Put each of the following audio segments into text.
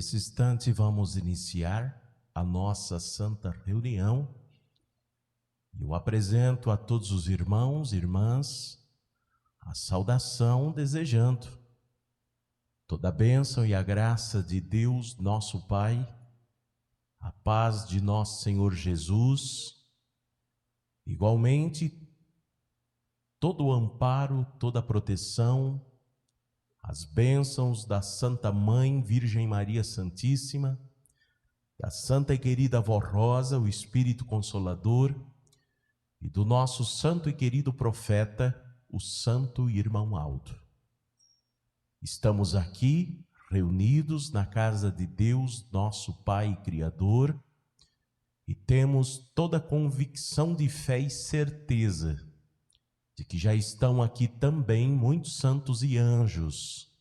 Nesse instante vamos iniciar a nossa santa reunião. Eu apresento a todos os irmãos e irmãs a saudação, desejando toda a bênção e a graça de Deus, nosso Pai, a paz de nosso Senhor Jesus, igualmente todo o amparo, toda a proteção, as bênçãos da Santa Mãe Virgem Maria Santíssima, da Santa e querida Vó Rosa, o Espírito Consolador, e do nosso santo e querido profeta, o Santo Irmão Aldo. Estamos aqui reunidos na casa de Deus, nosso Pai e Criador, e temos toda a convicção de fé e certeza de que já estão aqui também muitos santos e anjos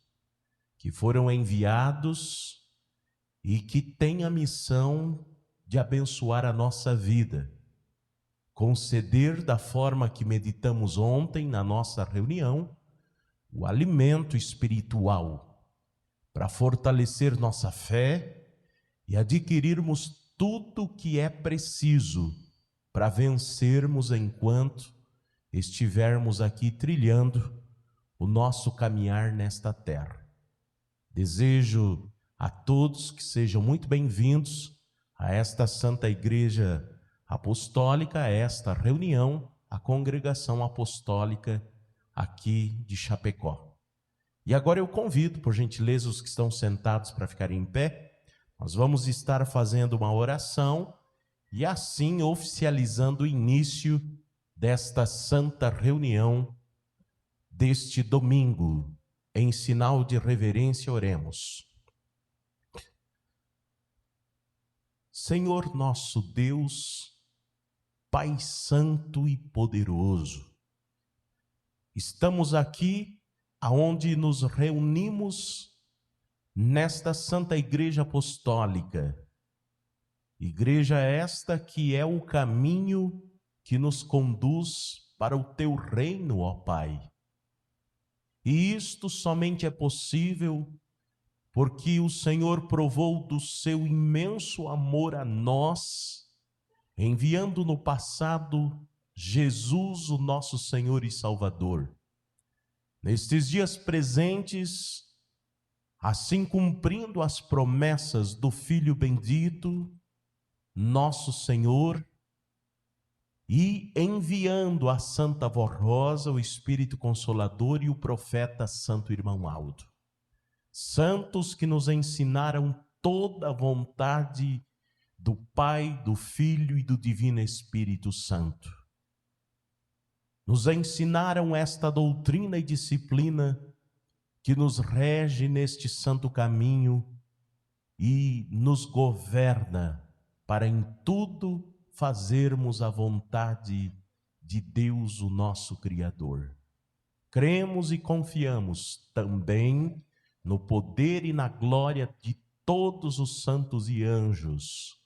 que foram enviados e que têm a missão de abençoar a nossa vida, conceder da forma que meditamos ontem na nossa reunião, o alimento espiritual para fortalecer nossa fé e adquirirmos tudo o que é preciso para vencermos enquanto estivermos aqui trilhando o nosso caminhar nesta terra. Desejo a todos que sejam muito bem-vindos a esta Santa Igreja Apostólica, a esta reunião, a Congregação Apostólica aqui de Chapecó. E agora eu convido, por gentileza, os que estão sentados para ficarem em pé. Nós vamos estar fazendo uma oração e assim oficializando o início desta santa reunião deste domingo. Em sinal de reverência, oremos. Senhor nosso Deus, Pai Santo e Poderoso, estamos aqui aonde nos reunimos nesta Santa Igreja Apostólica. Igreja esta que é o caminho que nos conduz para o Teu reino, ó Pai. E isto somente é possível porque o Senhor provou do seu imenso amor a nós, enviando no passado Jesus, o nosso Senhor e Salvador. Nestes dias presentes, assim cumprindo as promessas do Filho bendito, nosso Senhor, e enviando a Santa Vó Rosa, o Espírito Consolador e o profeta Santo Irmão Aldo. Santos que nos ensinaram toda a vontade do Pai, do Filho e do Divino Espírito Santo. Nos ensinaram esta doutrina e disciplina que nos rege neste santo caminho e nos governa para em tudo fazermos a vontade de Deus, o nosso Criador. Cremos e confiamos também no poder e na glória de todos os santos e anjos.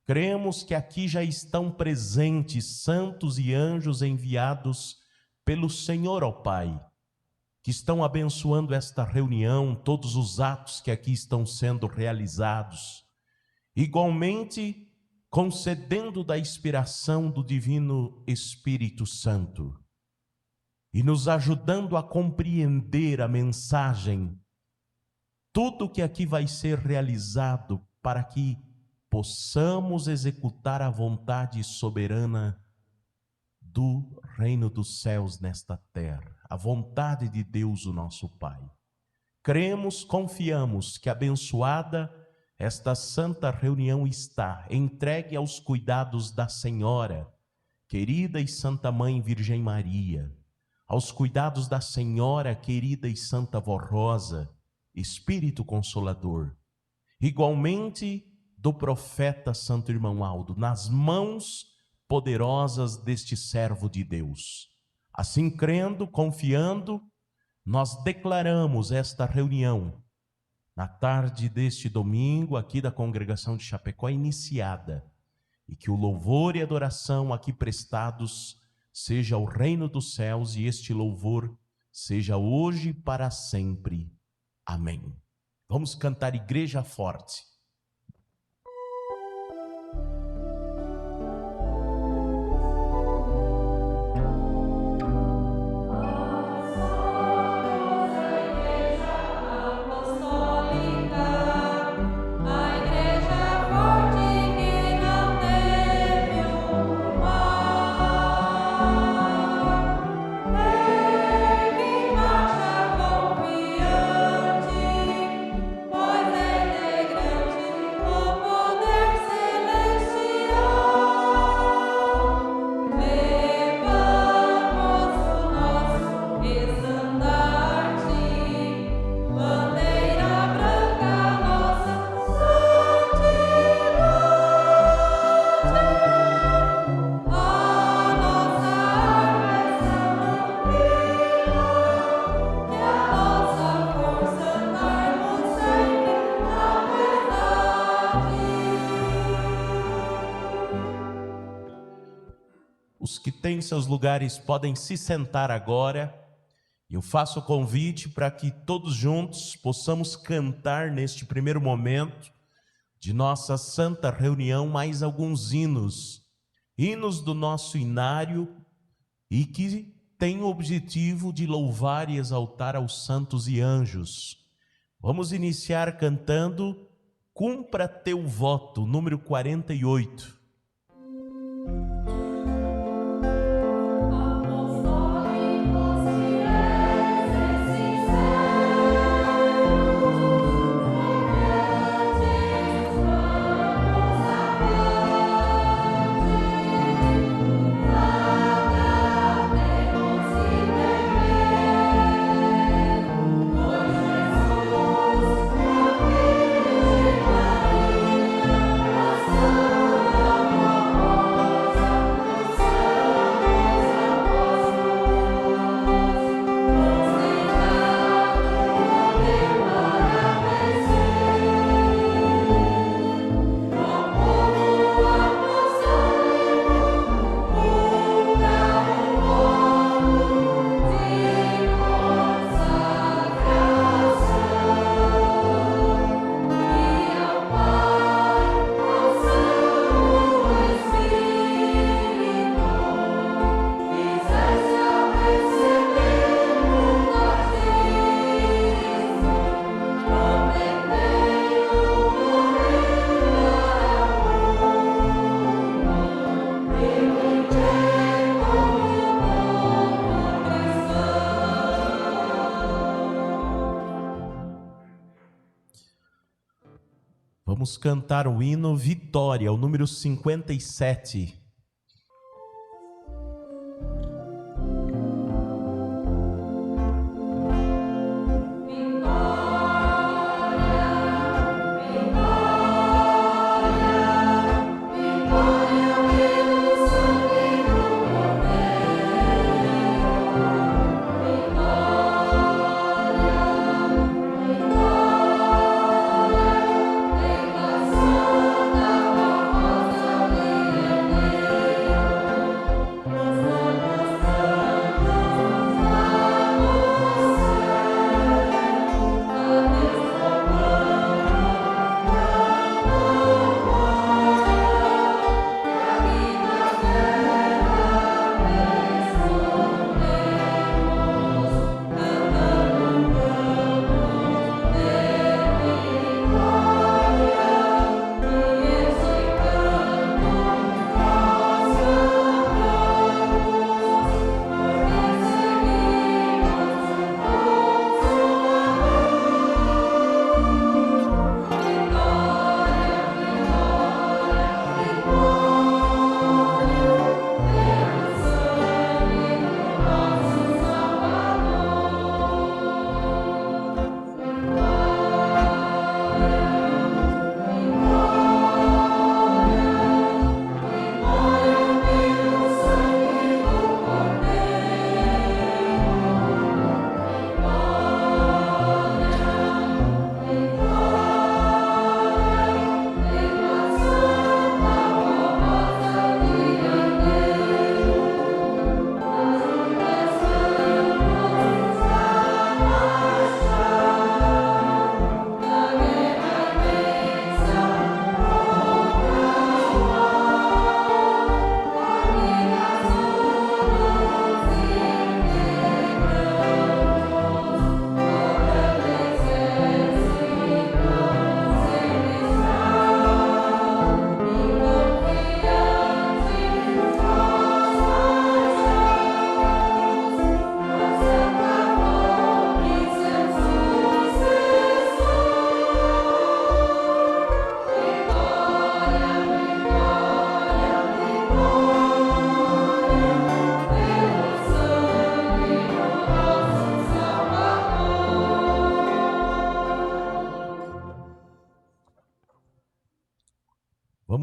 Cremos que aqui já estão presentes santos e anjos enviados pelo Senhor, ó Pai, que estão abençoando esta reunião, todos os atos que aqui estão sendo realizados. Igualmente, concedendo da inspiração do Divino Espírito Santo e nos ajudando a compreender a mensagem, tudo que aqui vai ser realizado para que possamos executar a vontade soberana do reino dos céus nesta terra, a vontade de Deus, o nosso Pai. Cremos, confiamos que abençoada esta santa reunião está entregue aos cuidados da Senhora, querida e Santa Mãe Virgem Maria, aos cuidados da Senhora, querida e Santa Vó Rosa, Espírito Consolador, igualmente do profeta Santo Irmão Aldo, nas mãos poderosas deste servo de Deus. Assim, crendo, confiando, nós declaramos esta reunião na tarde deste domingo, aqui da congregação de Chapecó, iniciada, e que o louvor e adoração aqui prestados seja ao reino dos céus, e este louvor seja hoje e para sempre. Amém. Vamos cantar Igreja Forte. Os que têm seus lugares podem se sentar agora. Eu faço o convite para que todos juntos possamos cantar neste primeiro momento de nossa santa reunião mais alguns hinos do nosso inário e que tem o objetivo de louvar e exaltar aos santos e anjos. Vamos iniciar cantando Cumpra Teu Voto, número 48. Vamos cantar o hino Vitória, o número 57. Vitória,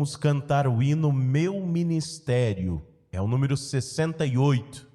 Vamos cantar o hino Meu Ministério, é o número 68.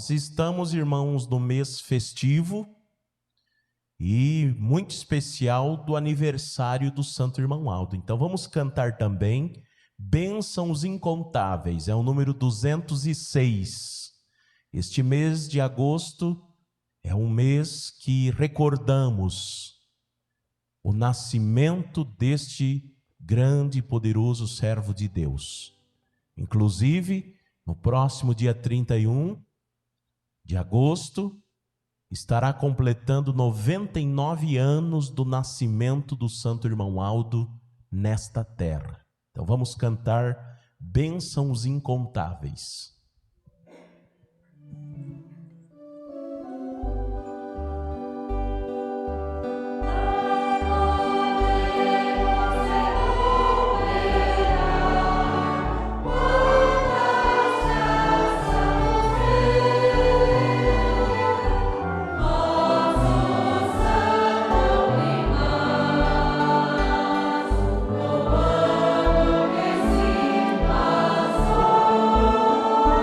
Nós estamos, irmãos, no mês festivo e muito especial do aniversário do Santo Irmão Aldo. Então vamos cantar também Bênçãos Incontáveis, é o número 206. Este mês de agosto é um mês que recordamos o nascimento deste grande e poderoso servo de Deus. Inclusive, no próximo dia 31 de agosto, estará completando 99 anos do nascimento do Santo Irmão Aldo nesta terra. Então vamos cantar Bênçãos Incontáveis. Oh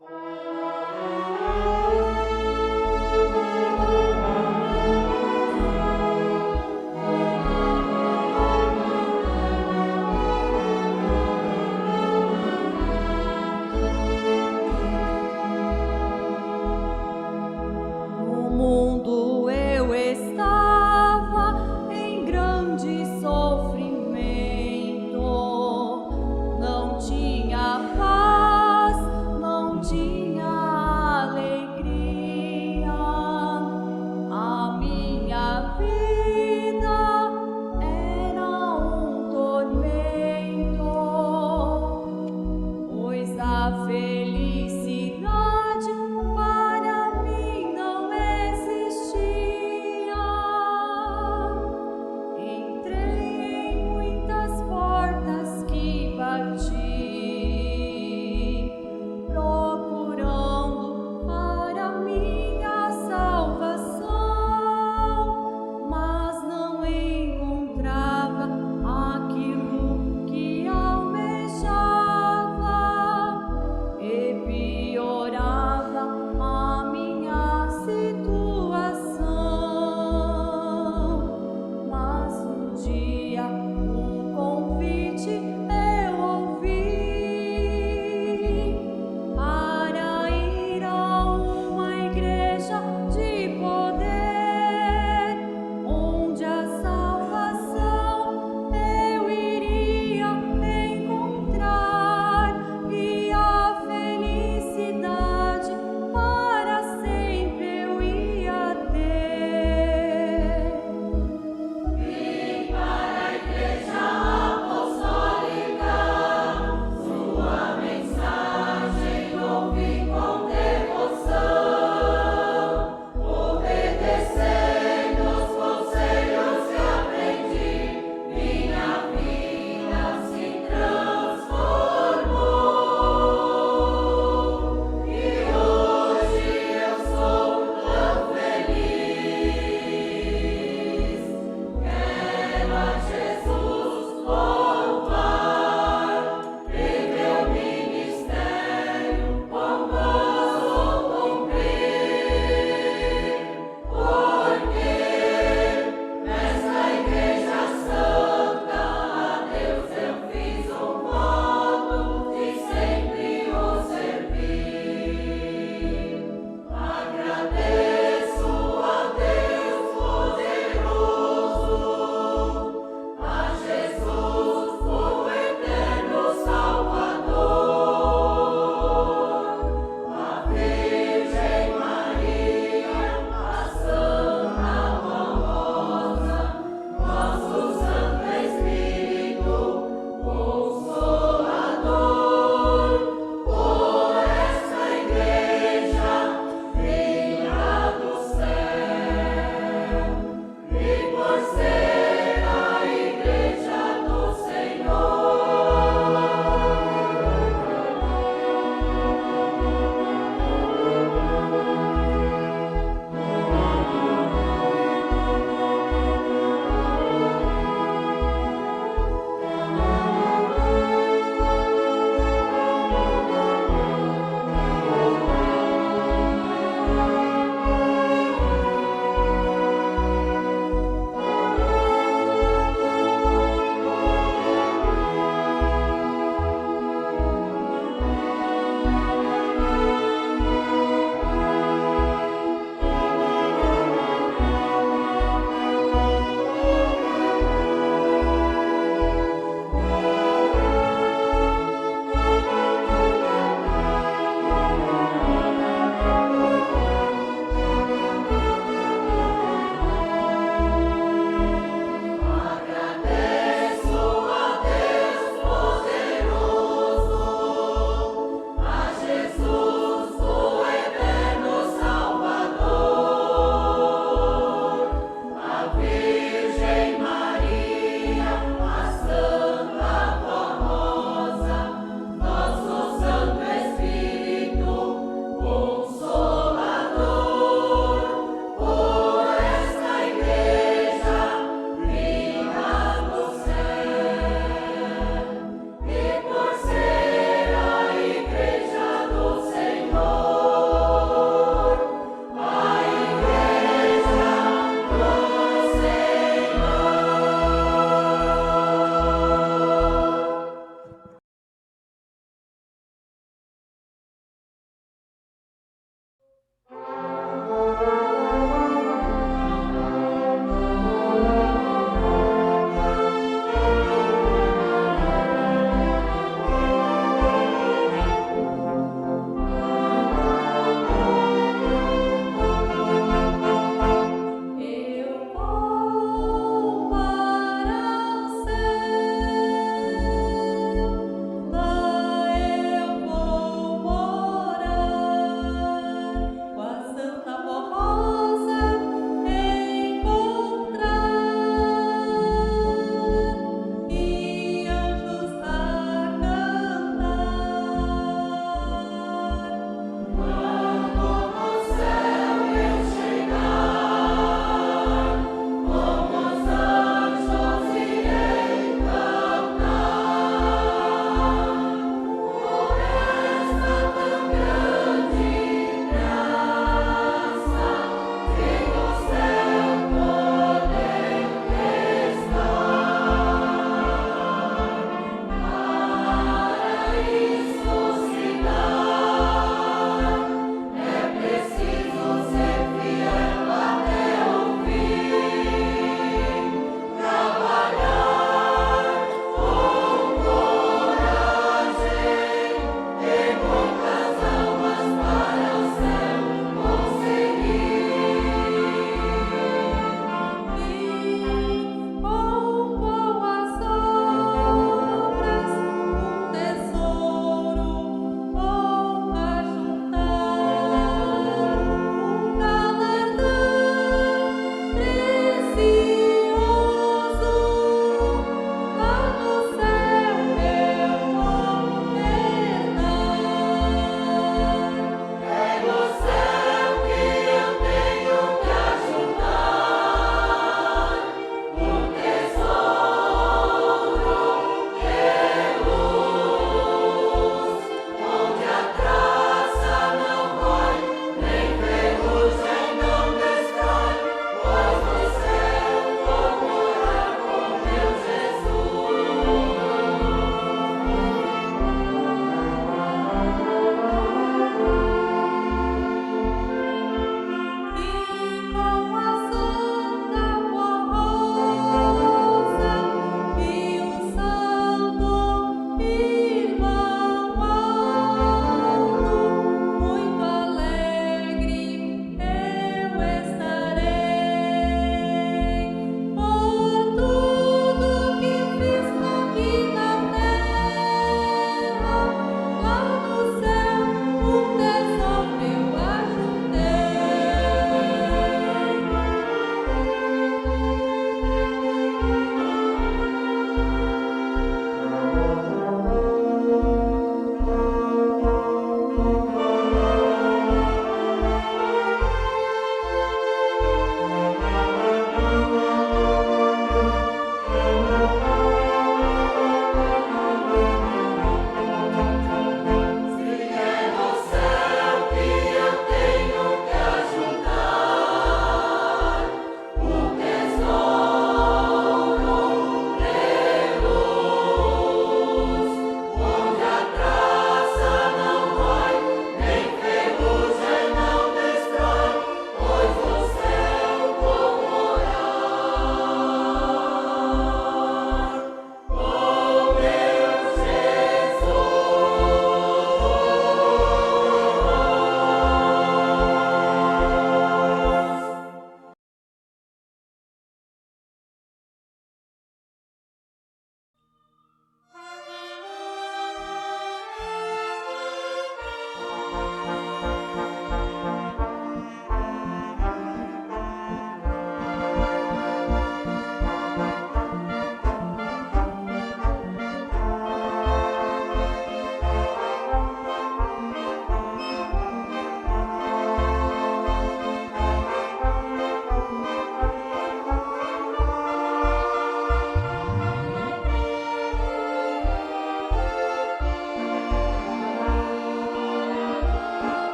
No mundo eu estava em grande sofrimento, não tinha paz, não tinha alegria. A minha vida era um tormento, pois a felicidade para mim não existia. Entrei em muitas portas que bati, procurando para minha salvação, mas não encontrava aquilo que almejava.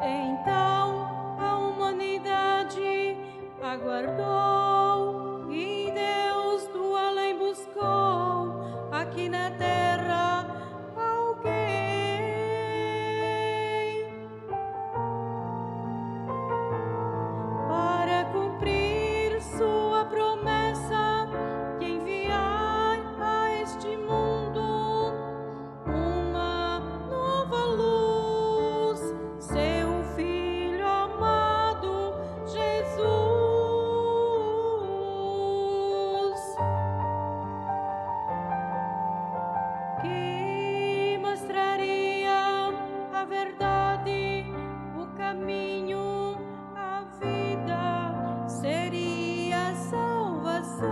Então a humanidade aguardou e Deus do além buscou aqui na terra alguém para cumprir sua promessa de enviar a este mundo uma nova luz, seu Filho amado Jesus, que mostraria a verdade, o caminho, a vida, seria a salvação.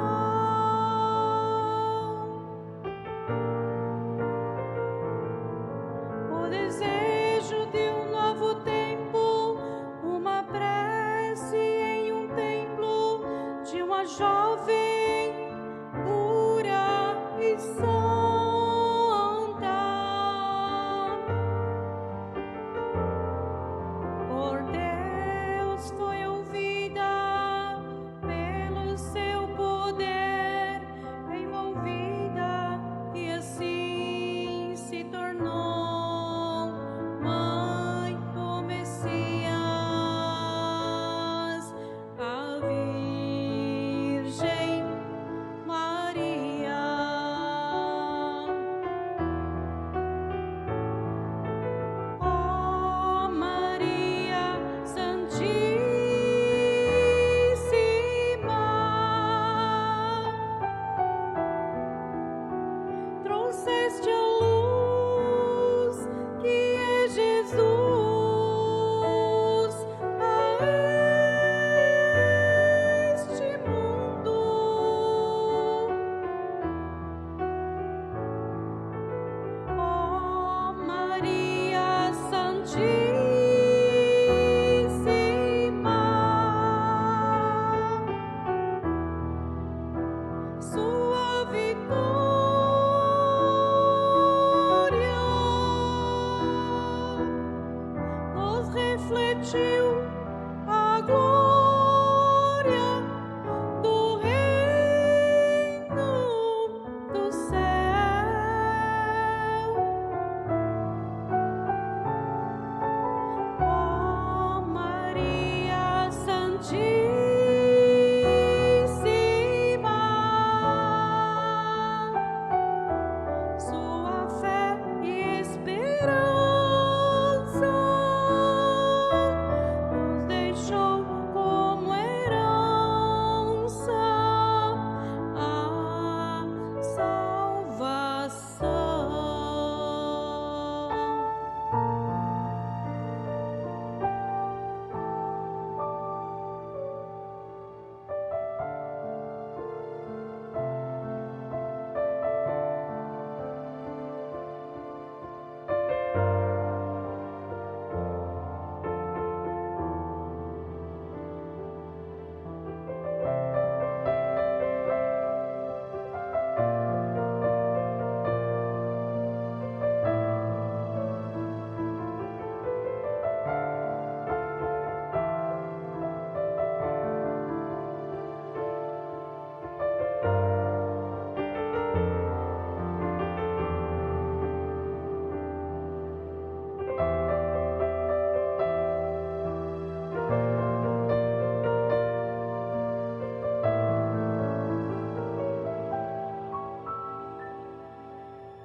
O desejo de um novo tempo, uma prece em um templo de uma jovem pura e santa. Por Deus foi ouvida, pelo seu poder envolvida, e assim se tornou mãe do Messias, a Virgem Maria. Ó Maria Santíssima, trouxeste a luz que é Jesus a este mundo. Ó Maria Santíssima, sua vitória nos refletiu a glória do reino do céu. Ó Maria Santíssima, sua fé e esperança nos deixou como herança a salvação.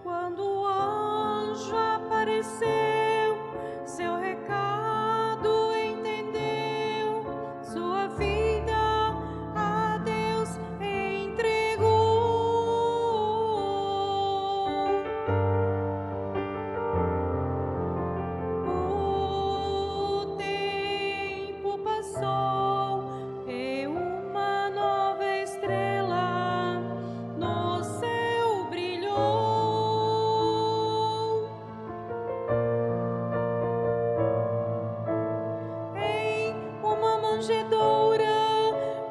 Quando o anjo apareceu, seu recado entendeu, sua vida a Deus entregou. O tempo passou e uma nova estrela no céu brilhou. Em uma manjedoura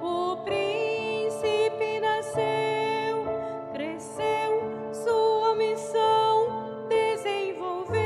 o príncipe nasceu, cresceu, sua missão desenvolveu.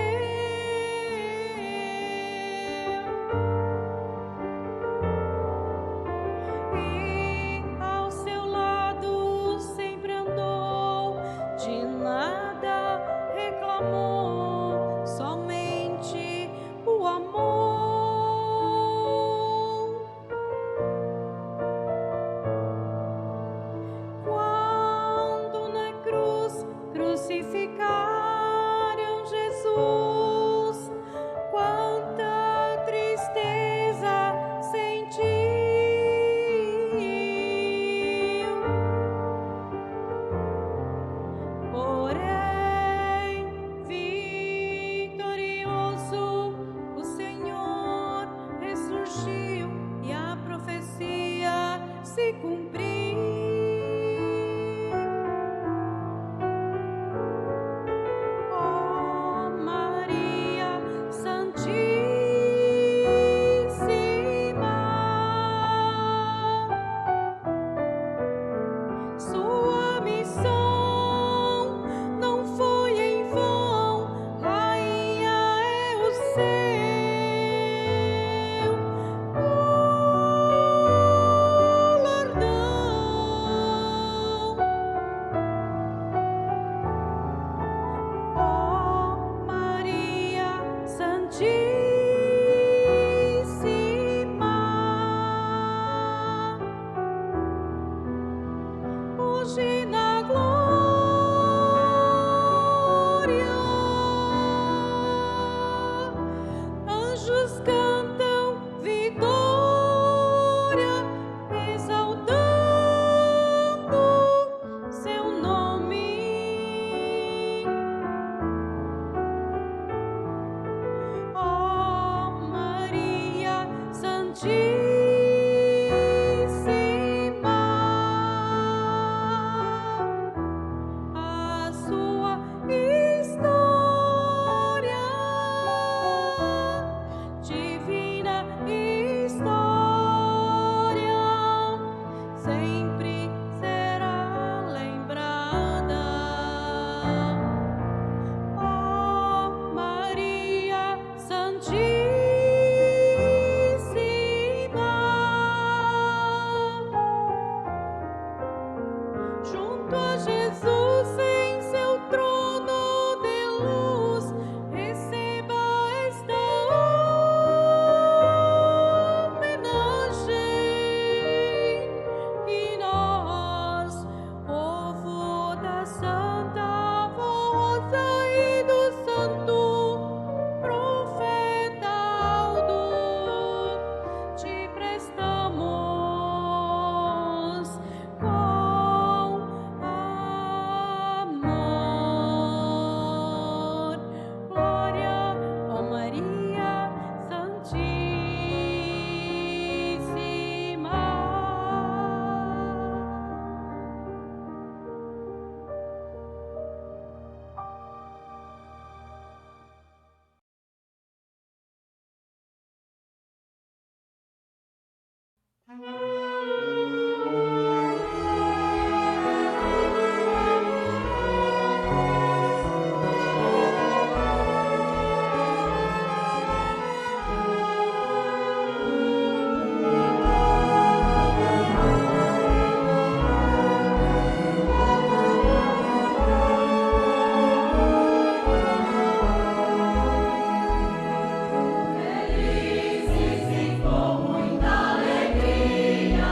agiu e a profecia se cumpriu. Ó Maria Santíssima, sua missão não foi em vão, Rainha é o seu galardão. Ó Maria Santíssima, hoje na glória, anjos cantam vitória, exaltando seu nome. Ó Maria Santíssima, a sua história, divina história, sempre será lembrada. Ó Maria Santíssima, junto a Jesus em seu trono de luz, receba esta homenagem. E nós, povo da Santa Rosa e do Santo Profeta Aldo, te prestamos com amor. Glória, ó Maria Santíssima. Felizes e com muita alegria.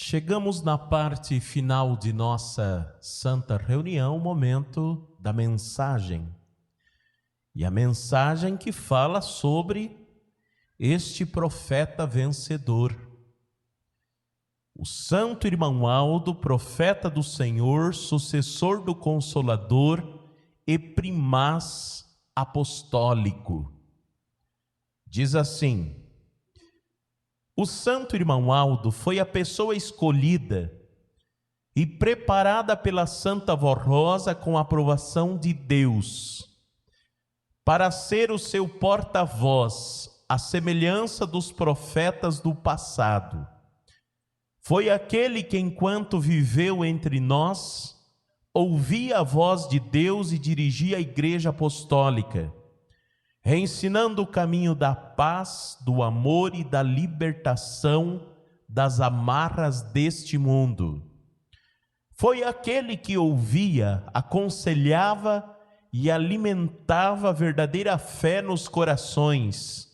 Chegamos na parte final de nossa santa reunião, o momento da mensagem. E a mensagem que fala sobre este profeta vencedor. O santo irmão Aldo, profeta do Senhor, sucessor do Consolador e primaz apostólico. Diz assim: o santo irmão Aldo foi a pessoa escolhida e preparada pela Santa Vó Rosa com a aprovação de Deus para ser o seu porta-voz, à semelhança dos profetas do passado. Foi aquele que, enquanto viveu entre nós, ouvia a voz de Deus e dirigia a Igreja Apostólica, ensinando o caminho da paz, do amor e da libertação das amarras deste mundo. Foi aquele que ouvia, aconselhava e alimentava a verdadeira fé nos corações,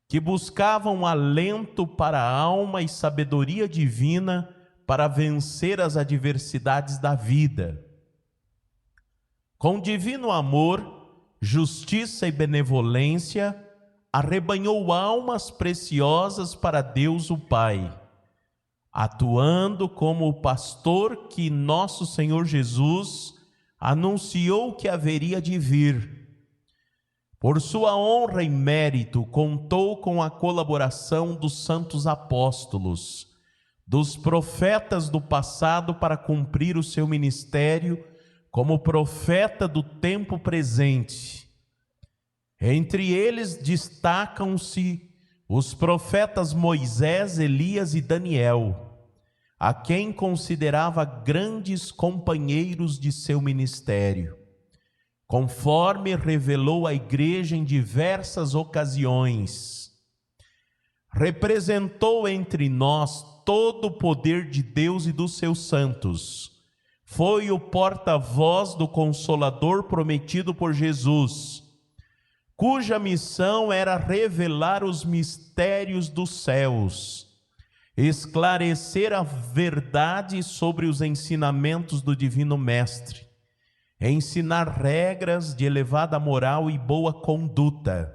que buscavam alento para a alma e sabedoria divina para vencer as adversidades da vida. Com divino amor, justiça e benevolência, arrebanhou almas preciosas para Deus o Pai, atuando como o pastor que nosso Senhor Jesus anunciou que haveria de vir. Por sua honra e mérito, contou com a colaboração dos santos apóstolos, dos profetas do passado para cumprir o seu ministério como profeta do tempo presente. Entre eles destacam-se os profetas Moisés, Elias e Daniel, a quem considerava grandes companheiros de seu ministério, conforme revelou à Igreja em diversas ocasiões. Representou entre nós todo o poder de Deus e dos seus santos. Foi o porta-voz do Consolador prometido por Jesus, cuja missão era revelar os mistérios dos céus, esclarecer a verdade sobre os ensinamentos do Divino Mestre, ensinar regras de elevada moral e boa conduta,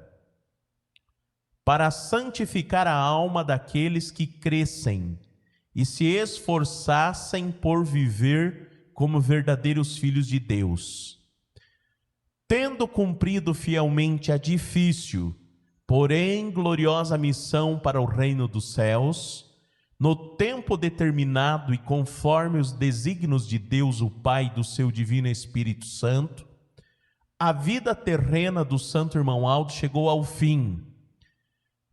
para santificar a alma daqueles que crescem e se esforçassem por viver como verdadeiros filhos de Deus. Tendo cumprido fielmente a difícil, porém gloriosa missão para o reino dos céus, no tempo determinado e conforme os desígnios de Deus o Pai e do seu Divino Espírito Santo, a vida terrena do santo irmão Aldo chegou ao fim.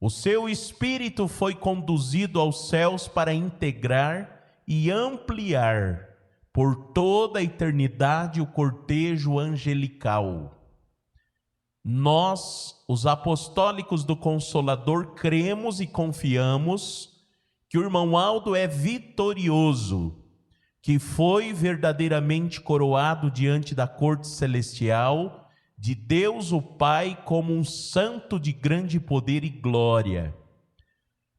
O seu espírito foi conduzido aos céus para integrar e ampliar por toda a eternidade o cortejo angelical. Nós, os apostólicos do Consolador, cremos e confiamos que o irmão Aldo é vitorioso, que foi verdadeiramente coroado diante da corte celestial de Deus o Pai como um santo de grande poder e glória.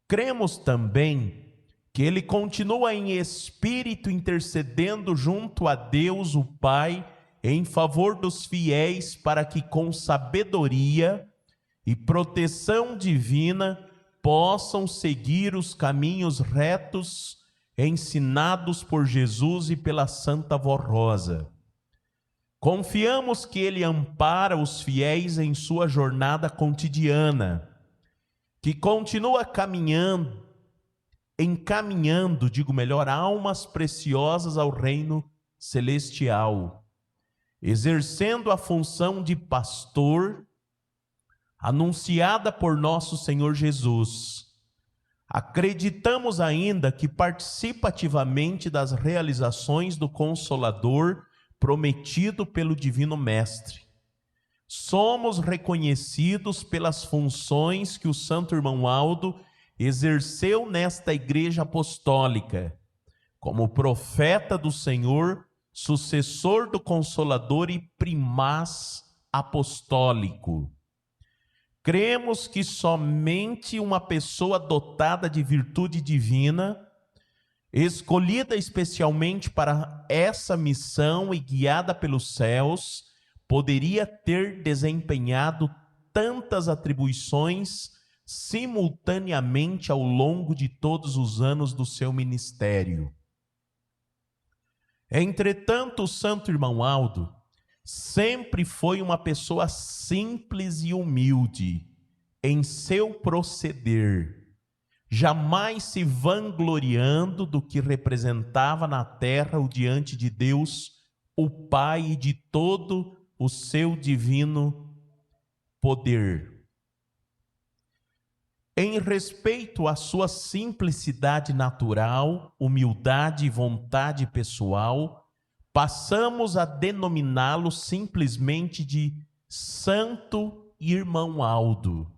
Cremos também que ele continua em espírito intercedendo junto a Deus o Pai em favor dos fiéis para que com sabedoria e proteção divina possam seguir os caminhos retos ensinados por Jesus e pela Santa Vó Rosa. Confiamos que ele ampara os fiéis em sua jornada cotidiana, que continua encaminhando, almas preciosas ao reino celestial, exercendo a função de pastor anunciada por nosso Senhor Jesus. Acreditamos ainda que participa ativamente das realizações do Consolador prometido pelo Divino Mestre. Somos reconhecidos pelas funções que o santo irmão Aldo exerceu nesta Igreja Apostólica, como profeta do Senhor, sucessor do Consolador e primaz apostólico. Cremos que somente uma pessoa dotada de virtude divina escolhida especialmente para essa missão e guiada pelos céus, poderia ter desempenhado tantas atribuições simultaneamente ao longo de todos os anos do seu ministério. Entretanto, o santo irmão Aldo sempre foi uma pessoa simples e humilde em seu proceder, jamais se vangloriando do que representava na terra o diante de Deus, o Pai, e de todo o seu divino poder. Em respeito à sua simplicidade natural, humildade e vontade pessoal, passamos a denominá-lo simplesmente de Santo Irmão Aldo.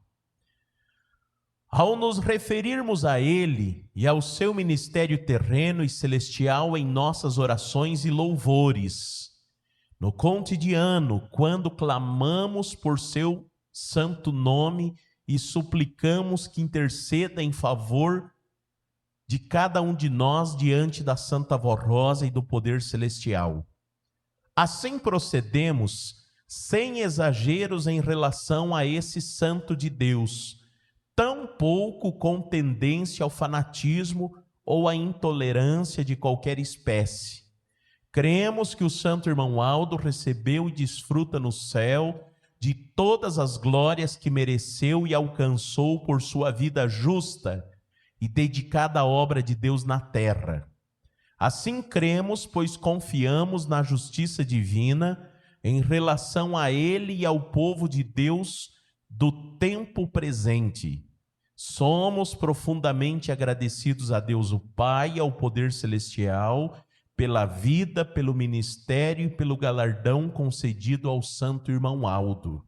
Ao nos referirmos a ele e ao seu ministério terreno e celestial em nossas orações e louvores, no cotidiano, quando clamamos por seu santo nome e suplicamos que interceda em favor de cada um de nós diante da Santa Voz Rosa e do poder celestial. Assim procedemos sem exageros em relação a esse santo de Deus, tampouco com tendência ao fanatismo ou à intolerância de qualquer espécie. Cremos que o santo irmão Aldo recebeu e desfruta no céu de todas as glórias que mereceu e alcançou por sua vida justa e dedicada à obra de Deus na terra. Assim cremos, pois confiamos na justiça divina em relação a ele e ao povo de Deus do tempo presente. Somos profundamente agradecidos a Deus o Pai e ao poder celestial pela vida, pelo ministério e pelo galardão concedido ao santo irmão Aldo.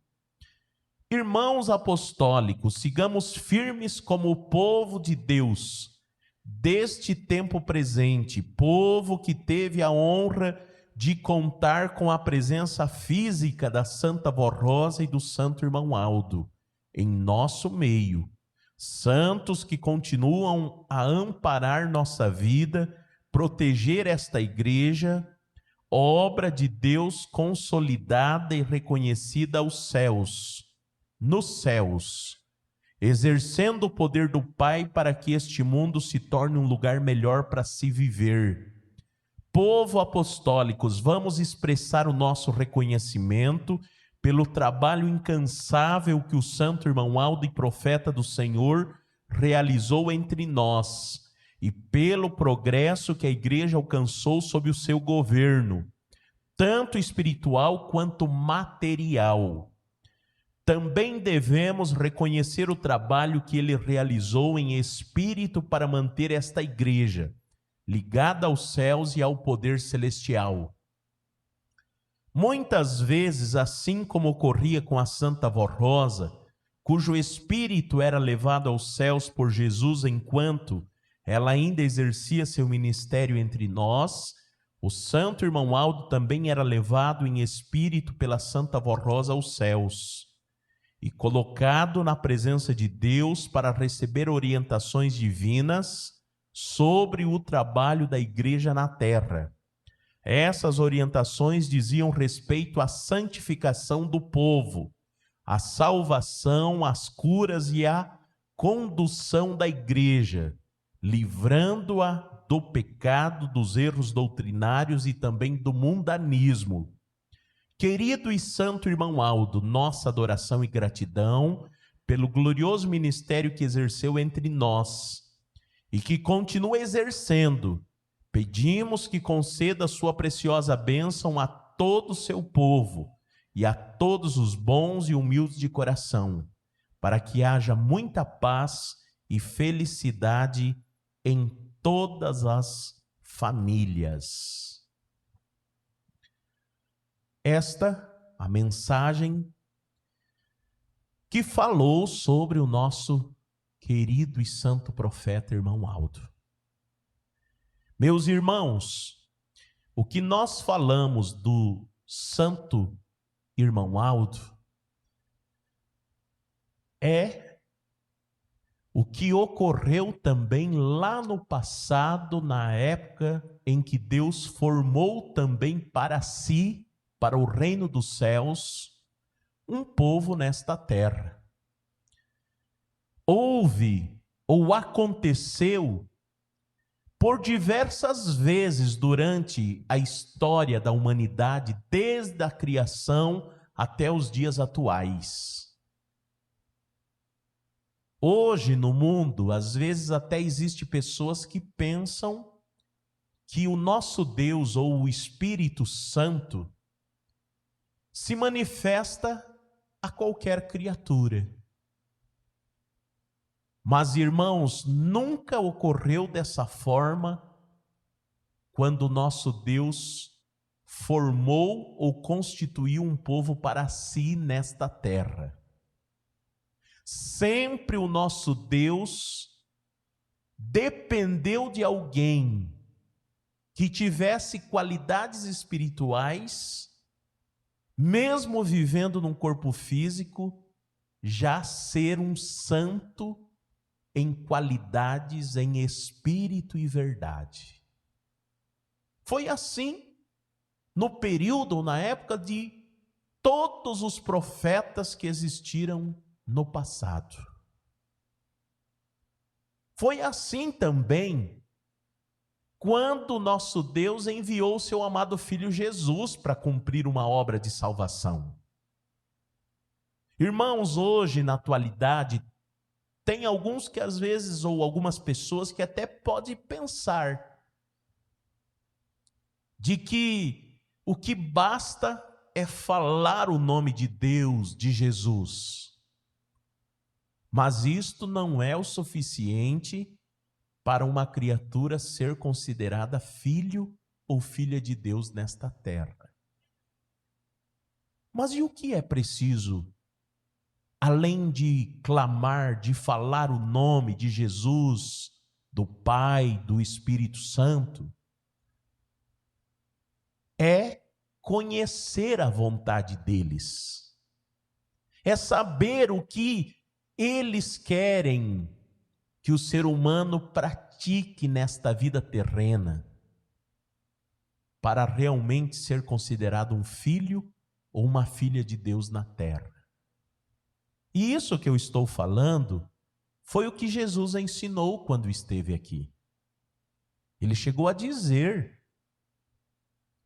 Irmãos apostólicos, sigamos firmes como o povo de Deus deste tempo presente, povo que teve a honra de contar com a presença física da Santa Voz Rosa e do santo irmão Aldo em nosso meio. Santos que continuam a amparar nossa vida, proteger esta igreja, obra de Deus consolidada e reconhecida aos céus, nos céus, exercendo o poder do Pai para que este mundo se torne um lugar melhor para se viver. Povo apostólicos, vamos expressar o nosso reconhecimento pelo trabalho incansável que o santo irmão Aldo e profeta do Senhor realizou entre nós e pelo progresso que a igreja alcançou sob o seu governo, tanto espiritual quanto material. Também devemos reconhecer o trabalho que ele realizou em espírito para manter esta igreja ligada aos céus e ao poder celestial. Muitas vezes, assim como ocorria com a Santa Voz Rosa, cujo espírito era levado aos céus por Jesus enquanto ela ainda exercia seu ministério entre nós, o santo irmão Aldo também era levado em espírito pela Santa Voz Rosa aos céus e colocado na presença de Deus para receber orientações divinas sobre o trabalho da igreja na terra. Essas orientações diziam respeito à santificação do povo, à salvação, às curas e à condução da igreja, livrando-a do pecado, dos erros doutrinários e também do mundanismo. Querido e santo irmão Aldo, nossa adoração e gratidão pelo glorioso ministério que exerceu entre nós e que continua exercendo. Pedimos que conceda sua preciosa bênção a todo o seu povo e a todos os bons e humildes de coração, para que haja muita paz e felicidade em todas as famílias. Esta, a mensagem que falou sobre o nosso querido e santo profeta irmão Aldo. Meus irmãos, o que nós falamos do santo irmão Aldo é o que ocorreu também lá no passado, na época em que Deus formou também para si, para o reino dos céus, um povo nesta terra. Houve ou aconteceu por diversas vezes durante a história da humanidade, desde a criação até os dias atuais. Hoje no mundo, às vezes até existe pessoas que pensam que o nosso Deus ou o Espírito Santo se manifesta a qualquer criatura. Mas, irmãos, nunca ocorreu dessa forma quando o nosso Deus formou ou constituiu um povo para si nesta terra. Sempre o nosso Deus dependeu de alguém que tivesse qualidades espirituais, mesmo vivendo num corpo físico, já ser um santo em qualidades, em espírito e verdade. Foi assim no período ou na época de todos os profetas que existiram no passado. Foi assim também quando nosso Deus enviou o seu amado Filho Jesus para cumprir uma obra de salvação. Irmãos, hoje, na atualidade, tem alguns que às vezes, ou algumas pessoas que até podem pensar de que o que basta é falar o nome de Deus, de Jesus. Mas isto não é o suficiente para uma criatura ser considerada filho ou filha de Deus nesta terra. Mas e o que é preciso? Além de clamar, de falar o nome de Jesus, do Pai, do Espírito Santo, é conhecer a vontade deles, é saber o que eles querem que o ser humano pratique nesta vida terrena, para realmente ser considerado um filho ou uma filha de Deus na terra. E isso que eu estou falando foi o que Jesus ensinou quando esteve aqui. Ele chegou a dizer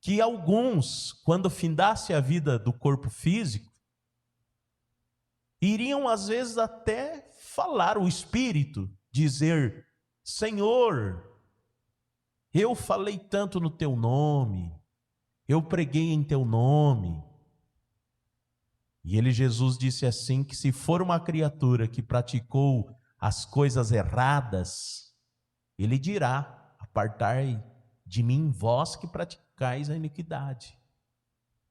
que alguns, quando findasse a vida do corpo físico, iriam às vezes até falar o Espírito, dizer: Senhor, eu falei tanto no teu nome, eu preguei em teu nome. E ele, Jesus, disse assim, que se for uma criatura que praticou as coisas erradas, ele dirá: apartai de mim, vós que praticais a iniquidade.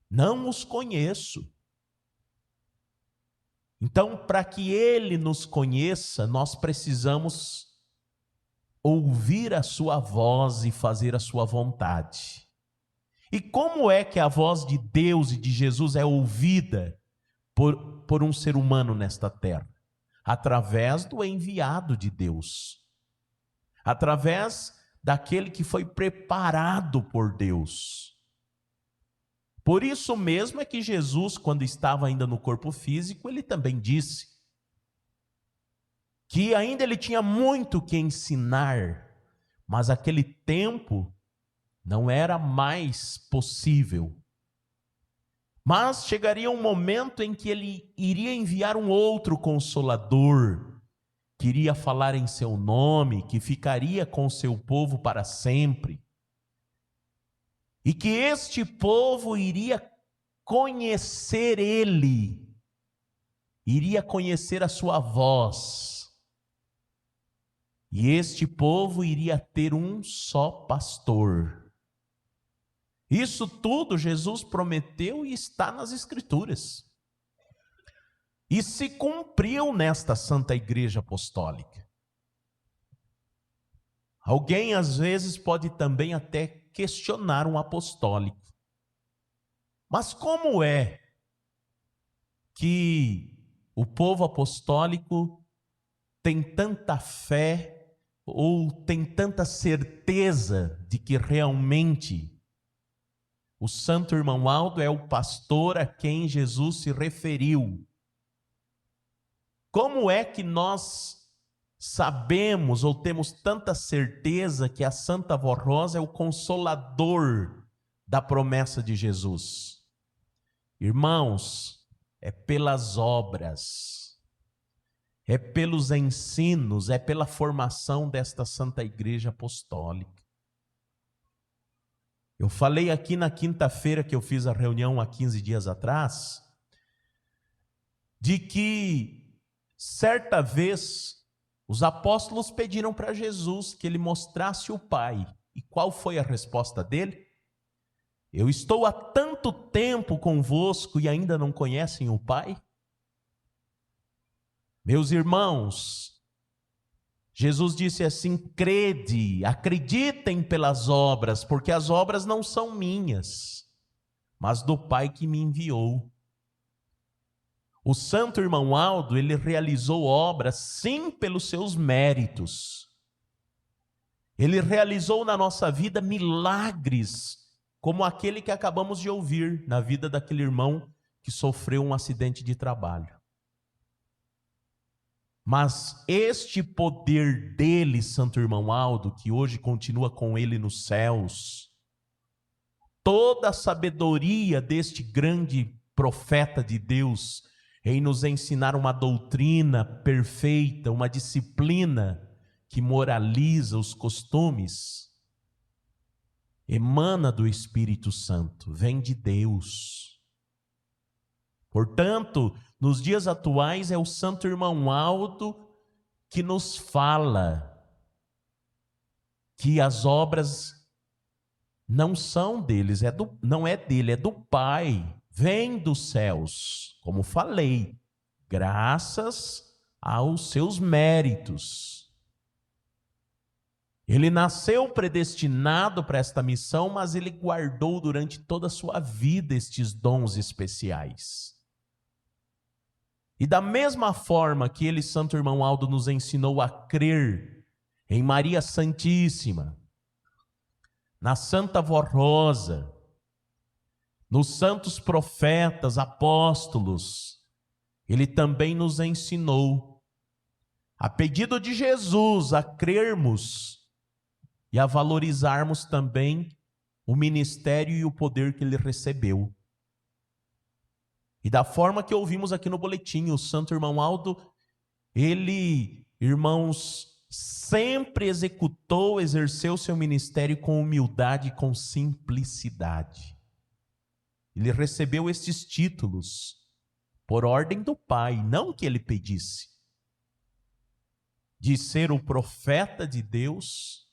Não os conheço. Então, para que ele nos conheça, nós precisamos ouvir a sua voz e fazer a sua vontade. E como é que a voz de Deus e de Jesus é ouvida por um ser humano nesta terra? Através do enviado de Deus, através daquele que foi preparado por Deus. Por isso mesmo é que Jesus, quando estava ainda no corpo físico, ele também disse que ainda ele tinha muito que ensinar, mas aquele tempo não era mais possível. Mas chegaria um momento em que ele iria enviar um outro Consolador, que iria falar em seu nome, que ficaria com o seu povo para sempre. E que este povo iria conhecer ele, iria conhecer a sua voz. E este povo iria ter um só pastor. Isso tudo Jesus prometeu e está nas Escrituras. E se cumpriu nesta Santa Igreja Apostólica. Alguém às vezes pode também até questionar um apostólico. Mas como é que o povo apostólico tem tanta fé ou tem tanta certeza de que realmente o santo irmão Aldo é o pastor a quem Jesus se referiu? Como é que nós sabemos ou temos tanta certeza que a Santa Avó Rosa é o consolador da promessa de Jesus? Irmãos, é pelas obras, é pelos ensinos, é pela formação desta Santa Igreja Apostólica. Eu falei aqui na quinta-feira que eu fiz a reunião há 15 dias atrás, de que certa vez os apóstolos pediram para Jesus que ele mostrasse o Pai. E qual foi a resposta dele? Eu estou há tanto tempo convosco e ainda não conhecem o Pai? Meus irmãos, Jesus disse assim: crede, acreditem pelas obras, porque as obras não são minhas, mas do Pai que me enviou. O santo irmão Aldo, ele realizou obras sim pelos seus méritos. Ele realizou na nossa vida milagres, como aquele que acabamos de ouvir na vida daquele irmão que sofreu um acidente de trabalho. Mas este poder dele, santo irmão Aldo, que hoje continua com ele nos céus, toda a sabedoria deste grande profeta de Deus em nos ensinar uma doutrina perfeita, uma disciplina que moraliza os costumes, emana do Espírito Santo, vem de Deus. Portanto, nos dias atuais é o santo irmão Aldo que nos fala que as obras não são deles, não é dele, é do Pai, vem dos céus, como falei, graças aos seus méritos. Ele nasceu predestinado para esta missão, mas ele guardou durante toda a sua vida estes dons especiais. E da mesma forma que ele, santo irmão Aldo, nos ensinou a crer em Maria Santíssima, na Santa Avó Rosa, nos santos profetas, apóstolos, ele também nos ensinou, a pedido de Jesus, a crermos e a valorizarmos também o ministério e o poder que ele recebeu. E da forma que ouvimos aqui no boletim, o santo irmão Aldo, ele, irmãos, sempre exerceu seu ministério com humildade e com simplicidade. Ele recebeu estes títulos por ordem do Pai, não que ele pedisse, de ser o profeta de Deus,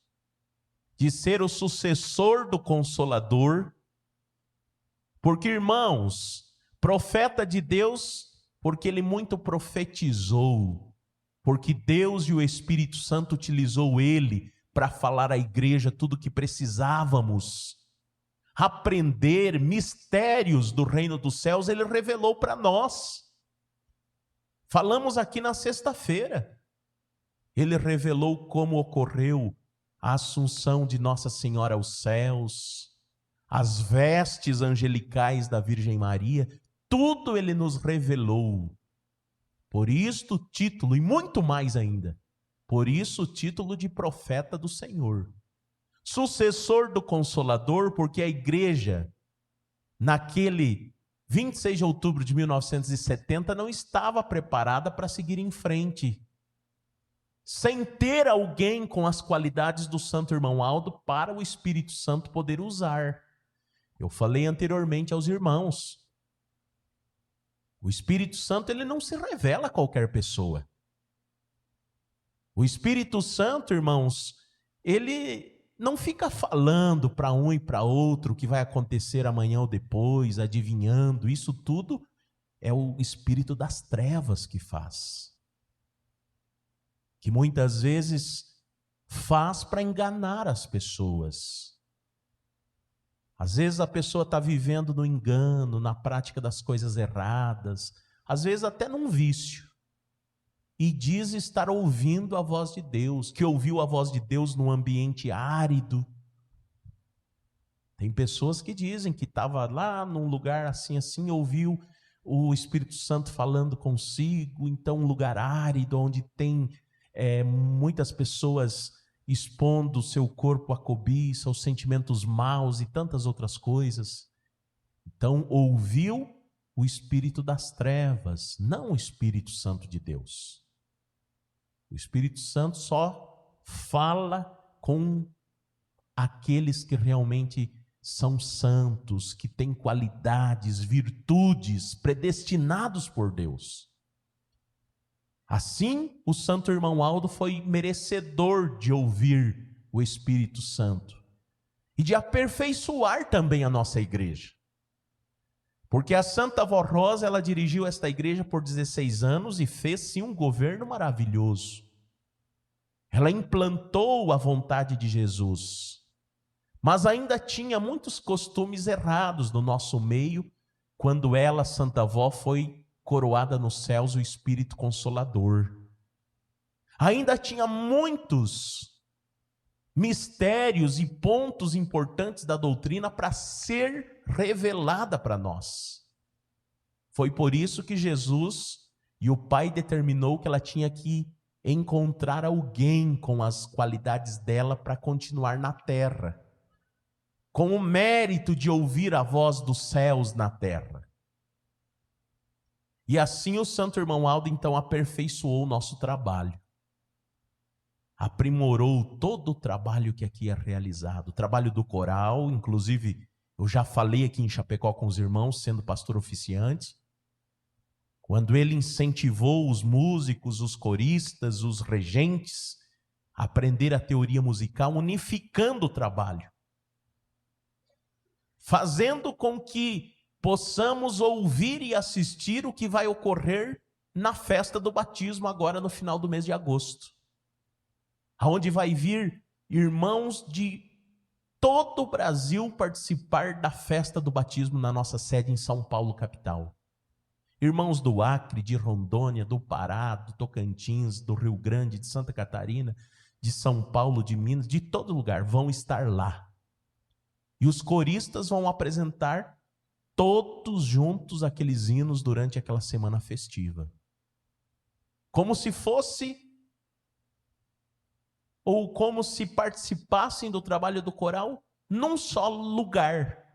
de ser o sucessor do Consolador, porque, irmãos, profeta de Deus, porque ele muito profetizou, porque Deus e o Espírito Santo utilizou ele para falar à igreja tudo o que precisávamos aprender, mistérios do reino dos céus, ele revelou para nós. Falamos aqui na sexta-feira, ele revelou como ocorreu a assunção de Nossa Senhora aos céus, as vestes angelicais da Virgem Maria, tudo ele nos revelou. Por isso o título, e muito mais ainda, por isso o título de profeta do Senhor. Sucessor do Consolador, porque a igreja, naquele 26 de outubro de 1970, não estava preparada para seguir em frente, sem ter alguém com as qualidades do santo irmão Aldo para o Espírito Santo poder usar. Eu falei anteriormente aos irmãos, o Espírito Santo ele não se revela a qualquer pessoa. O Espírito Santo, irmãos, ele não fica falando para um e para outro o que vai acontecer amanhã ou depois, adivinhando. Isso tudo é o espírito das trevas que faz. Que muitas vezes faz para enganar as pessoas. Às vezes a pessoa está vivendo no engano, na prática das coisas erradas, às vezes até num vício. e diz estar ouvindo a voz de Deus, que ouviu a voz de Deus num ambiente árido. Tem pessoas que dizem que estava lá num lugar assim, ouviu o Espírito Santo falando consigo, então um lugar árido, onde tem muitas pessoas expondo o seu corpo à cobiça, aos sentimentos maus e tantas outras coisas. Então ouviu o Espírito das trevas, não o Espírito Santo de Deus. O Espírito Santo só fala com aqueles que realmente são santos, que têm qualidades, virtudes, predestinados por Deus. Assim, o santo irmão Aldo foi merecedor de ouvir o Espírito Santo e de aperfeiçoar também a nossa igreja. Porque a Santa Vó Rosa, ela dirigiu esta igreja por 16 anos e fez sim um governo maravilhoso. Ela implantou a vontade de Jesus, mas ainda tinha muitos costumes errados no nosso meio, quando ela, Santa Vó, foi coroada nos céus o Espírito Consolador. Ainda tinha muitos mistérios e pontos importantes da doutrina para ser revelada para nós. Foi por isso que Jesus e o Pai determinou que ela tinha que encontrar alguém com as qualidades dela para continuar na terra, com o mérito de ouvir a voz dos céus na terra. E assim o santo irmão Aldo então aperfeiçoou o nosso trabalho, aprimorou todo o trabalho que aqui é realizado, o trabalho do coral. Inclusive eu já falei aqui em Chapecó com os irmãos, sendo pastor oficiante, quando ele incentivou os músicos, os coristas, os regentes a aprender a teoria musical, unificando o trabalho, fazendo com que possamos ouvir e assistir o que vai ocorrer na festa do batismo agora no final do mês de agosto, aonde vai vir irmãos de todo o Brasil participar da festa do batismo na nossa sede em São Paulo, capital. Irmãos do Acre, de Rondônia, do Pará, do Tocantins, do Rio Grande, de Santa Catarina, de São Paulo, de Minas, de todo lugar vão estar lá. E os coristas vão apresentar todos juntos aqueles hinos durante aquela semana festiva. Como se fosse, ou como se participassem do trabalho do coral num só lugar.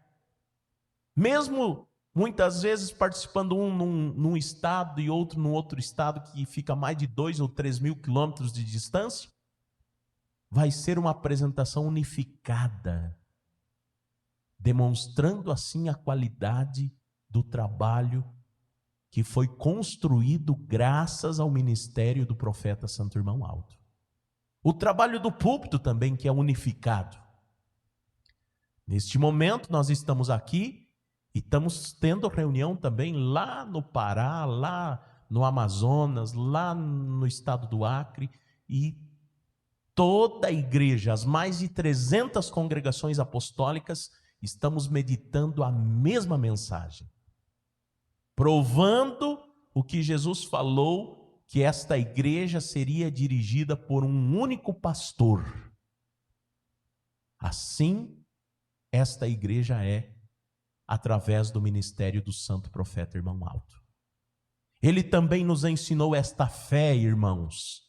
Mesmo muitas vezes participando um num estado e outro num outro estado que fica a mais de 2 ou 3 mil quilômetros de distância, vai ser uma apresentação unificada, demonstrando assim a qualidade do trabalho que foi construído graças ao ministério do profeta Santo Irmão Aldo. O trabalho do púlpito também, que é unificado. Neste momento nós estamos aqui e estamos tendo reunião também lá no Pará, lá no Amazonas, lá no estado do Acre, e toda a igreja, as mais de 300 congregações apostólicas, estamos meditando a mesma mensagem, provando o que Jesus falou, que esta igreja seria dirigida por um único pastor. Assim, esta igreja é através do ministério do santo profeta Irmão Aldo. Ele também nos ensinou esta fé, irmãos,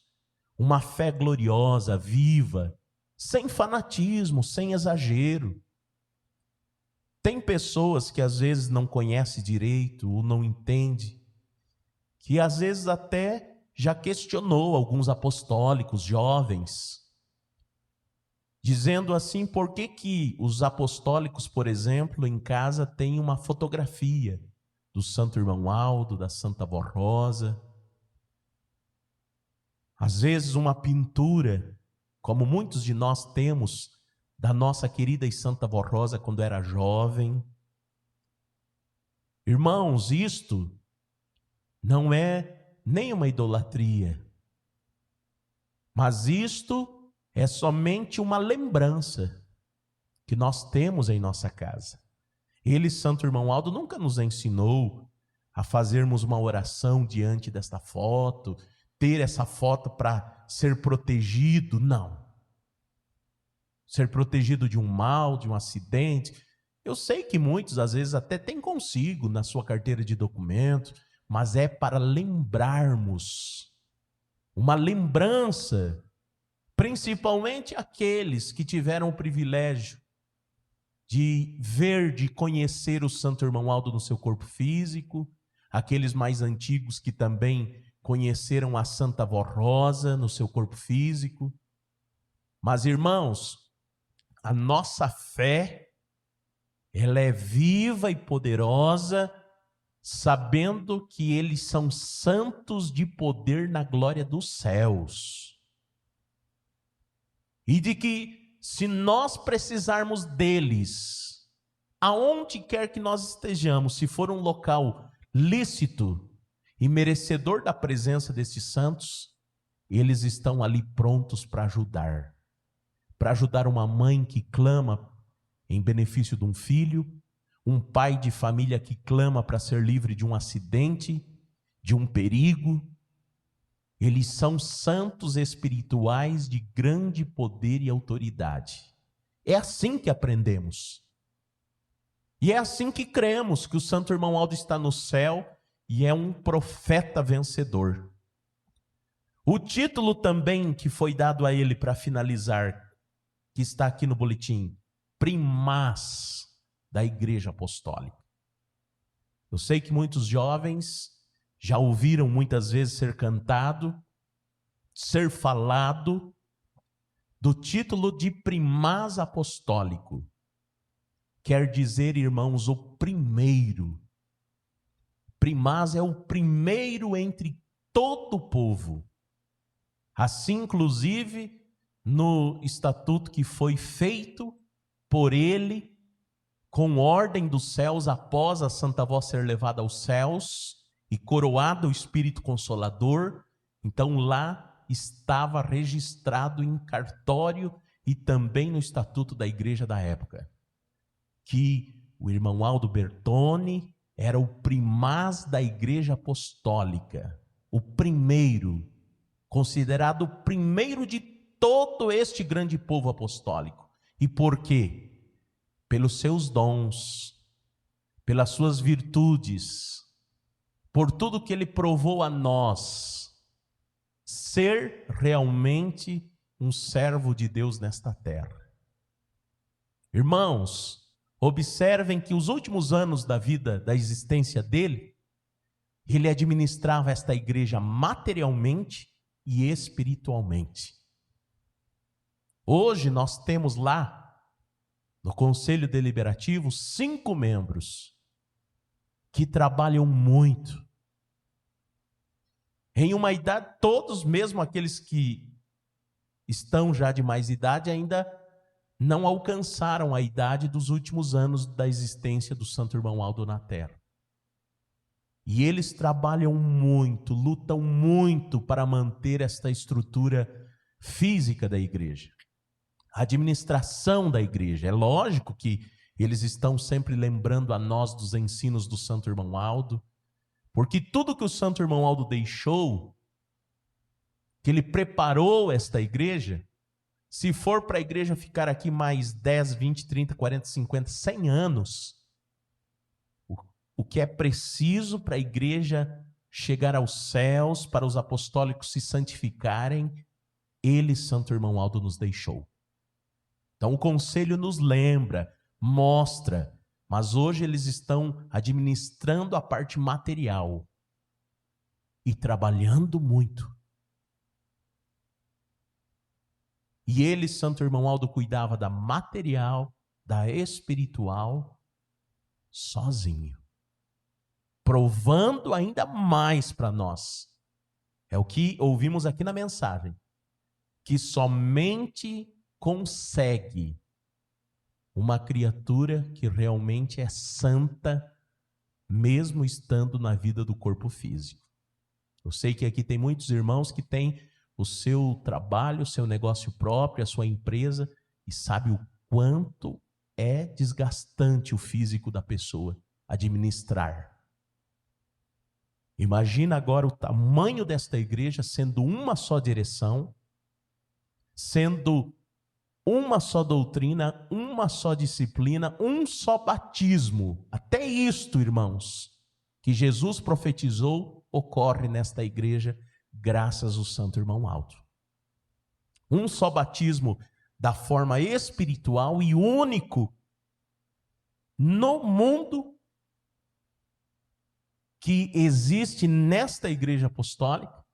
uma fé gloriosa, viva, sem fanatismo, sem exagero. Tem pessoas que às vezes não conhecem direito ou não entendem, que às vezes até já questionou alguns apostólicos jovens, dizendo assim, por que os apostólicos, por exemplo, em casa têm uma fotografia do Santo Irmão Aldo, da Santa Vó Rosa, às vezes uma pintura, como muitos de nós temos, da nossa querida e Santa Vó Rosa quando era jovem. Irmãos, isto não é nem uma idolatria, mas isto é somente uma lembrança que nós temos em nossa casa. Ele, Santo Irmão Aldo, nunca nos ensinou a fazermos uma oração diante desta foto, ter essa foto para ser protegido, não. Ser protegido de um mal, de um acidente. Eu sei que muitos, às vezes, até têm consigo na sua carteira de documentos, mas é para lembrarmos, uma lembrança, principalmente aqueles que tiveram o privilégio de ver, de conhecer o Santo Irmão Aldo no seu corpo físico, aqueles mais antigos que também conheceram a Santa Avó Rosa no seu corpo físico. Mas, irmãos, a nossa fé, ela é viva e poderosa, sabendo que eles são santos de poder na glória dos céus. E de que, se nós precisarmos deles, aonde quer que nós estejamos, se for um local lícito e merecedor da presença desses santos, eles estão ali prontos para ajudar. Para ajudar uma mãe que clama em benefício de um filho, um pai de família que clama para ser livre de um acidente, de um perigo. Eles são santos espirituais de grande poder e autoridade. É assim que aprendemos. E é assim que cremos que o Santo Irmão Aldo está no céu e é um profeta vencedor. O título também que foi dado a ele para finalizar, que está aqui no boletim, primaz da Igreja Apostólica. Eu sei que muitos jovens já ouviram muitas vezes ser cantado, ser falado do título de primaz apostólico. Quer dizer, irmãos, o primeiro. Primaz é o primeiro entre todo o povo. Assim, inclusive, no estatuto que foi feito por ele, com ordem dos céus, após a Santa Avó ser levada aos céus e coroada o Espírito Consolador, então lá estava registrado em cartório e também no estatuto da igreja da época, que o irmão Aldo Bertone era o primaz da Igreja Apostólica, o primeiro, considerado o primeiro de todo este grande povo apostólico. E por quê? Pelos seus dons, pelas suas virtudes, por tudo que ele provou a nós, ser realmente um servo de Deus nesta terra. Irmãos, observem que os últimos anos da vida, da existência dele, ele administrava esta igreja materialmente e espiritualmente. Hoje nós temos lá, no Conselho Deliberativo, 5 membros que trabalham muito. Em uma idade, todos, mesmo aqueles que estão já de mais idade, ainda não alcançaram a idade dos últimos anos da existência do Santo Irmão Aldo na Terra. E eles trabalham muito, lutam muito para manter esta estrutura física da igreja. A administração da igreja. É lógico que eles estão sempre lembrando a nós dos ensinos do Santo Irmão Aldo, porque tudo que o Santo Irmão Aldo deixou, que ele preparou esta igreja, se for para a igreja ficar aqui mais 10, 20, 30, 40, 50, 100 anos, o que é preciso para a igreja chegar aos céus, para os apostólicos se santificarem, ele, Santo Irmão Aldo, nos deixou. Então o conselho nos lembra, mostra, mas hoje eles estão administrando a parte material e trabalhando muito. E ele, Santo Irmão Aldo, cuidava da material, da espiritual, sozinho. Provando ainda mais para nós. É o que ouvimos aqui na mensagem. Que somente consegue uma criatura que realmente é santa, mesmo estando na vida do corpo físico. Eu sei que aqui tem muitos irmãos que têm o seu trabalho, o seu negócio próprio, a sua empresa, e sabe o quanto é desgastante o físico da pessoa administrar. Imagina agora o tamanho desta igreja sendo uma só direção, sendo uma só doutrina, uma só disciplina, um só batismo. Até isto, irmãos, que Jesus profetizou, ocorre nesta igreja, graças ao Santo Irmão Aldo. Um só batismo da forma espiritual e único no mundo que existe nesta igreja apostólica,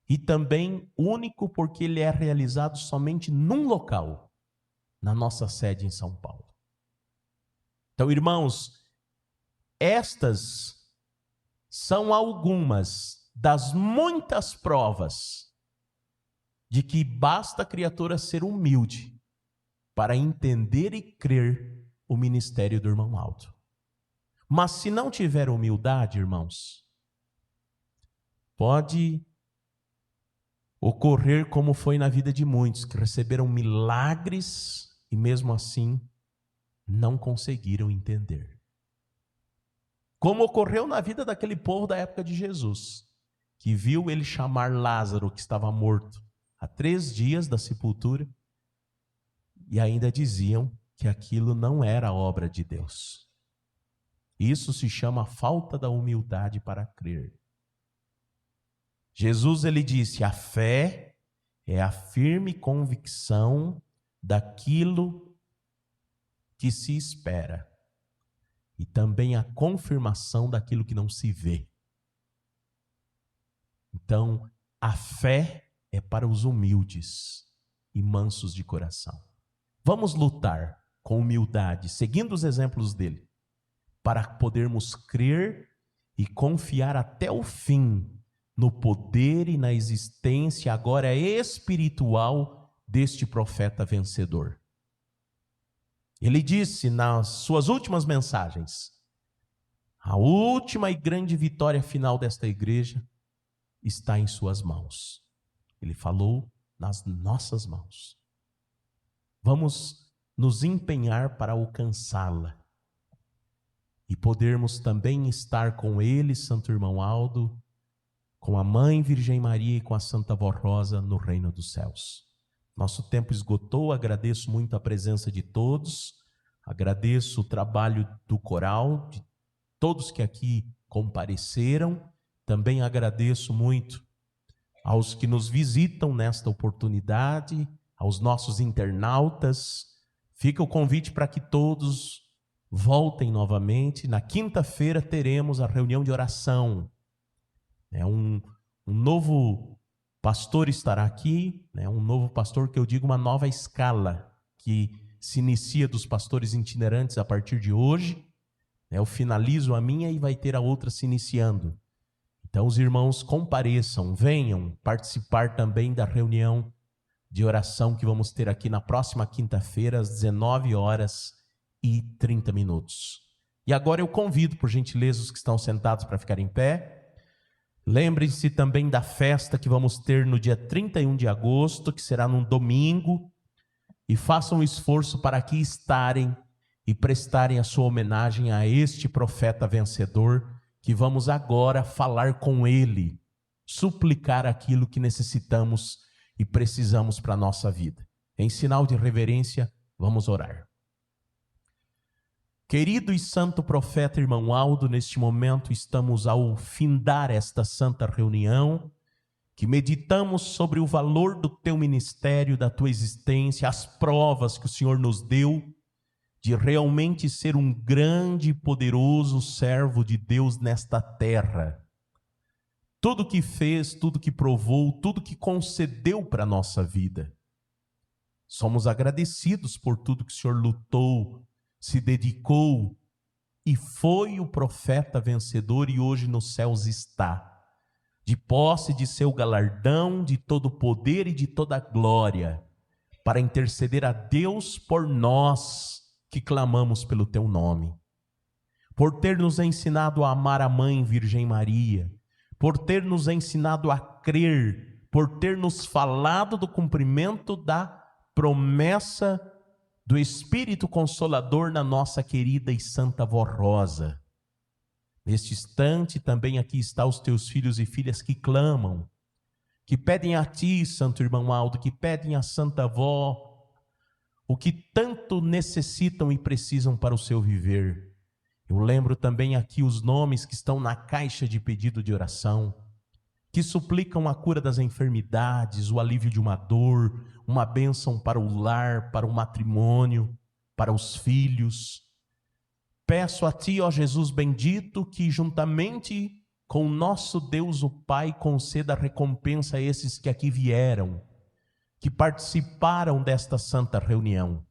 e também único porque ele é realizado somente num local, na nossa sede em São Paulo. Então, irmãos, estas são algumas das muitas provas de que basta a criatura ser humilde para entender e crer o ministério do irmão Aldo. Mas se não tiver humildade, irmãos, pode ocorrer como foi na vida de muitos, que receberam milagres e mesmo assim não conseguiram entender. Como ocorreu na vida daquele povo da época de Jesus, que viu ele chamar Lázaro, que estava morto há 3 dias da sepultura, e ainda diziam que aquilo não era obra de Deus. Isso se chama falta da humildade para crer. Jesus, ele disse, a fé é a firme convicção daquilo que se espera e também a confirmação daquilo que não se vê. Então, a fé é para os humildes e mansos de coração. Vamos lutar com humildade, seguindo os exemplos dele, para podermos crer e confiar até o fim no poder e na existência agora espiritual deste profeta vencedor. Ele disse nas suas últimas mensagens, a última e grande vitória final desta igreja está em suas mãos. Ele falou nas nossas mãos. Vamos nos empenhar para alcançá-la e podermos também estar com ele, Santo Irmão Aldo, com a Mãe Virgem Maria e com a Santa Vó Rosa no reino dos céus. Nosso tempo esgotou, agradeço muito a presença de todos, agradeço o trabalho do coral, de todos que aqui compareceram, também agradeço muito aos que nos visitam nesta oportunidade, aos nossos internautas. Fica o convite para que todos voltem novamente. Na quinta-feira teremos a reunião de oração. Um novo pastor estará aqui, um novo pastor que eu digo uma nova escala, que se inicia dos pastores itinerantes a partir de hoje. Eu finalizo a minha e vai ter a outra se iniciando. Então os irmãos compareçam, venham participar também da reunião de oração que vamos ter aqui na próxima quinta-feira, às 19h30. E agora eu convido, por gentileza, os que estão sentados para ficar em pé. Lembrem-se também da festa que vamos ter no dia 31 de agosto, que será num domingo, e façam um esforço para aqui estarem e prestarem a sua homenagem a este profeta vencedor, que vamos agora falar com ele, suplicar aquilo que necessitamos e precisamos para a nossa vida. Em sinal de reverência, vamos orar. Querido e santo profeta irmão Aldo, neste momento estamos ao findar esta santa reunião, que meditamos sobre o valor do teu ministério, da tua existência, as provas que o Senhor nos deu de realmente ser um grande e poderoso servo de Deus nesta terra. Tudo que fez, tudo que provou, tudo que concedeu para a nossa vida. Somos agradecidos por tudo que o Senhor lutou, se dedicou e foi o profeta vencedor e hoje nos céus está, de posse de seu galardão, de todo poder e de toda glória, para interceder a Deus por nós que clamamos pelo teu nome, por ter nos ensinado a amar a Mãe Virgem Maria, por ter nos ensinado a crer, por ter nos falado do cumprimento da promessa do Espírito Consolador na nossa querida e Santa Vó Rosa. Neste instante também aqui estão os teus filhos e filhas que clamam, que pedem a ti, santo irmão Aldo, que pedem a Santa Avó, o que tanto necessitam e precisam para o seu viver. Eu lembro também aqui os nomes que estão na caixa de pedido de oração, que suplicam a cura das enfermidades, o alívio de uma dor, uma bênção para o lar, para o matrimônio, para os filhos. Peço a ti, ó Jesus bendito, que juntamente com nosso Deus o Pai conceda recompensa a esses que aqui vieram, que participaram desta santa reunião,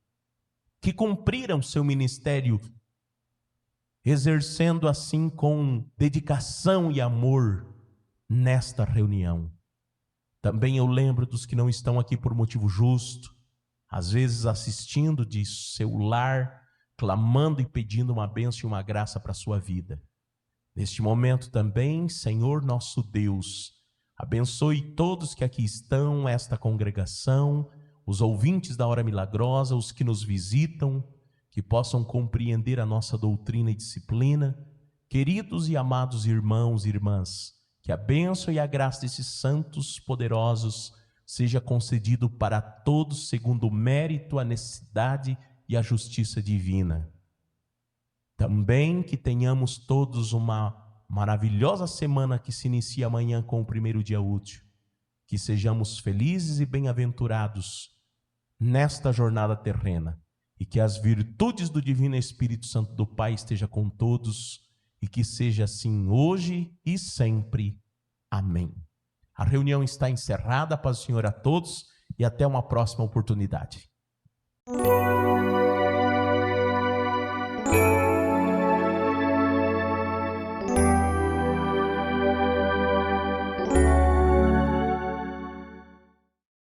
que cumpriram seu ministério, exercendo assim com dedicação e amor nesta reunião. Também eu lembro dos que não estão aqui por motivo justo, às vezes assistindo de seu lar, clamando e pedindo uma bênção e uma graça para a sua vida. Neste momento também, Senhor nosso Deus, abençoe todos que aqui estão, esta congregação, os ouvintes da Hora Milagrosa, os que nos visitam, que possam compreender a nossa doutrina e disciplina. Queridos e amados irmãos e irmãs, que a bênção e a graça desses santos poderosos seja concedido para todos segundo o mérito, a necessidade e a justiça divina. Também que tenhamos todos uma maravilhosa semana que se inicia amanhã com o primeiro dia útil. Que sejamos felizes e bem-aventurados nesta jornada terrena e que as virtudes do Divino Espírito Santo do Pai esteja com todos e que seja assim hoje e sempre. Amém. A reunião está encerrada. Paz do Senhor a todos e até uma próxima oportunidade.